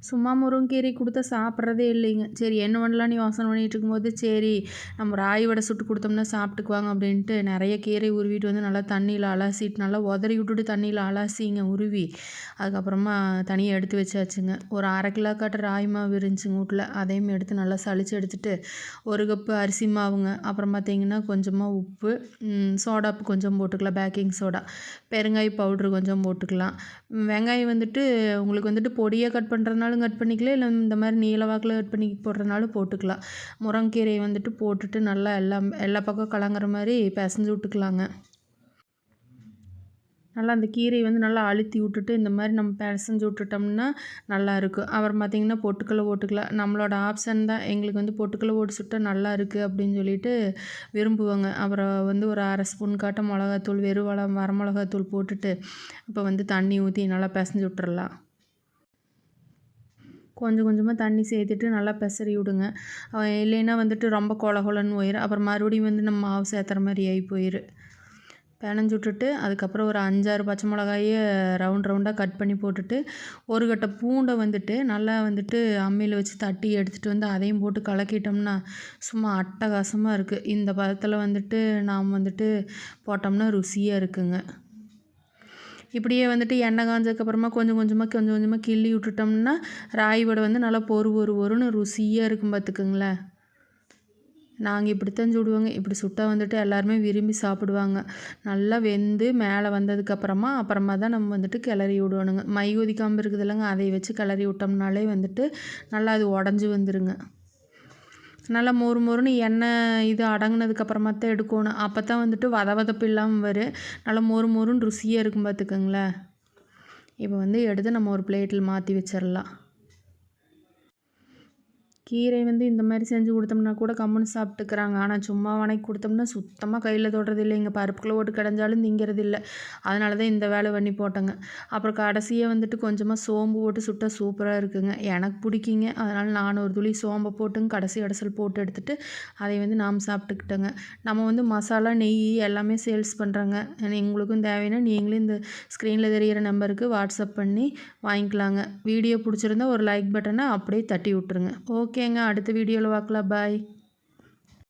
சும்மா முருங்கக்கீரை கொடுத்தா சாப்பிட்றதே இல்லைங்க. சரி என்ன பண்ணலான்னு யோசனை பண்ணிகிட்டு இருக்கும்போது, சரி நம்ம ராகி வடை சுட்டு கொடுத்தோம்னா சாப்பிட்டுக்குவாங்க அப்படின்ட்டு நிறைய கீரை உருவிட்டு வந்து நல்லா தண்ணியில் அலசிட்டு நல்லா உதறி விட்டுட்டு தண்ணியில் அலசிங்க உருவி, அதுக்கப்புறமா தனியாக எடுத்து வச்சாச்சுங்க. ஒரு 1/2 கிலோக்காட்ட ராகி மாவு இருந்துச்சுங்க வீட்ல. அதையும் எடுத்து நல்லா சலிச்சு எடுத்துட்டு, 1 கப்பு அரிசி மாவுங்க. அப்புறம் பார்த்தீங்கன்னா கொஞ்சமாக உப்பு, சோடாப்பு கொஞ்சம் போட்டுக்கலாம், பேக்கிங் சோடா, பெருங்காய பவுட்ரு கொஞ்சம் போட்டுக்கலாம். வெங்காயம் வந்துட்டு உங்களுக்கு வந்துட்டு பொடியாக கட் பண்ணுறதுனாலும் கட் பண்ணிக்கலாம், இல்லை இந்த மாதிரி நீள வாக்கில் கட் பண்ணி போடுறதுனாலும் போட்டுக்கலாம். முருங்கக்கீரையை வந்துட்டு போட்டுட்டு நல்லா எல்லா பக்கம் கலங்குற மாதிரி பிசைஞ்சு விட்டுக்கலாங்க. நல்லா அந்த கீரையை வந்து நல்லா அழுத்தி விட்டுட்டு இந்த மாதிரி நம்ம பிசைஞ்சு விட்டுட்டோம்னா நல்லாயிருக்கும். அப்புறம் பார்த்திங்கன்னா பொட்டுக்கடலை போட்டுக்கலாம். நம்மளோட ஆப்ஷன் தான். எங்களுக்கு வந்து பொட்டுக்கடலை போட்டு சுட்டால் நல்லா இருக்குது அப்படின்னு சொல்லிட்டு விரும்புவாங்க. அப்புறம் வந்து ஒரு 1/2 ஸ்பூன் காட்ட மிளகாத்தூள், வெறும் வரமிளகாத்தூள் போட்டுட்டு இப்போ வந்து தண்ணி ஊற்றி நல்லா பிசைஞ்சு விட்டுறலாம். கொஞ்சம் கொஞ்சமாக தண்ணி சேர்த்துட்டு நல்லா பெசரி விடுங்க. இல்லைன்னா வந்துட்டு ரொம்ப கொல கொலன்னு போயிடும். அப்புறம் மறுபடியும் வந்து நம்ம மாவு சேர்த்துற மாதிரி ஆகி போயிடும். பெனஞ்சு விட்டுட்டு அதுக்கப்புறம் ஒரு 5, 6 பச்சை மிளகாயை ரவுண்டாக கட் பண்ணி போட்டுட்டு, ஒரு கட்டை பூண்டை வந்துட்டு நல்லா வந்துட்டு அம்மியில் வச்சு தட்டி எடுத்துகிட்டு வந்து அதையும் போட்டு கலக்கிட்டோம்னா சும்மா அட்டகாசமாக இருக்குது. இந்த பதத்தில் வந்துட்டு நாம் வந்துட்டு போட்டோம்னா ருசியாக இருக்குங்க. இப்படியே வந்துட்டு எண்ணெய் காஞ்சதுக்கப்புறமா கொஞ்சம் கொஞ்சமாக கிள்ளி விட்டுட்டோம்னா ராகி வடை வந்து நல்லா பொறுன்னு ருசியாக இருக்கும் பார்த்துக்குங்களேன். நாங்கள் இப்படித்தான் சுடுவோங்க. இப்படி சுட்டால் வந்துட்டு எல்லாருமே விரும்பி சாப்பிடுவாங்க. நல்லா வெந்து மேலே வந்ததுக்கப்புறமா தான் நம்ம வந்துட்டு கிளறி விடணுங்க. மை கொதிக்காமல் இருக்குது இல்லைங்க, அதை வச்சு கிளறி விட்டோம்னாலே வந்துட்டு நல்லா அது உடஞ்சி வந்துருங்க. நல்லா மொறுன்னு எண்ணெய் இது அடங்கினதுக்கப்புறமா தான் எடுக்கணும். அப்போ தான் வந்துட்டு வதவதப்பு இல்லாமல் வரும். நல்லா மொறுன்னு ருசியாக இருக்கும் பார்த்துக்கோங்களேன். இப்போ வந்து எடுத்து நம்ம ஒரு பிளேட்டில் மாற்றி வச்சிடலாம். கீரை வந்து இந்த மாதிரி செஞ்சு கொடுத்தோம்னா கூட கம்முன்னு சாப்பிட்டுக்கிறாங்க. ஆனால் சும்மா வணக்கி கொடுத்தோம்னா சுத்தமாக கையில் தொடுறது இல்லைங்க. பருப்புக்குள்ளே போட்டு கிடந்தாலும் திங்கிறது இல்லை. அதனால தான் இந்த வேலை பண்ணி போட்டேங்க. அப்புறம் கடைசியாக வந்துட்டு கொஞ்சமாக சோம்பு போட்டு சுட்டால் சூப்பராக இருக்குங்க. எனக்கு பிடிக்குங்க. அதனால் நான் ஒரு துளி சோம்பை போட்டுங்க கடைசியில் போட்டு எடுத்துகிட்டு அதை வந்து நாம் சாப்பிட்டுக்கிட்டோங்க. நம்ம வந்து மசாலா, நெய் எல்லாமே சேல்ஸ் பண்ணுறோங்க. உங்களுக்கும் தேவைன்னா நீங்களும் இந்த ஸ்க்ரீனில் தெரிகிற நம்பருக்கு வாட்ஸ்அப் பண்ணி வாங்கிக்கலாங்க. வீடியோ பிடிச்சிருந்தா ஒரு லைக் பட்டனை அப்படியே தட்டி விட்ருங்க. ஓகேங்க, அடுத்த வீடியோவில் பார்க்கலாம். பாய்.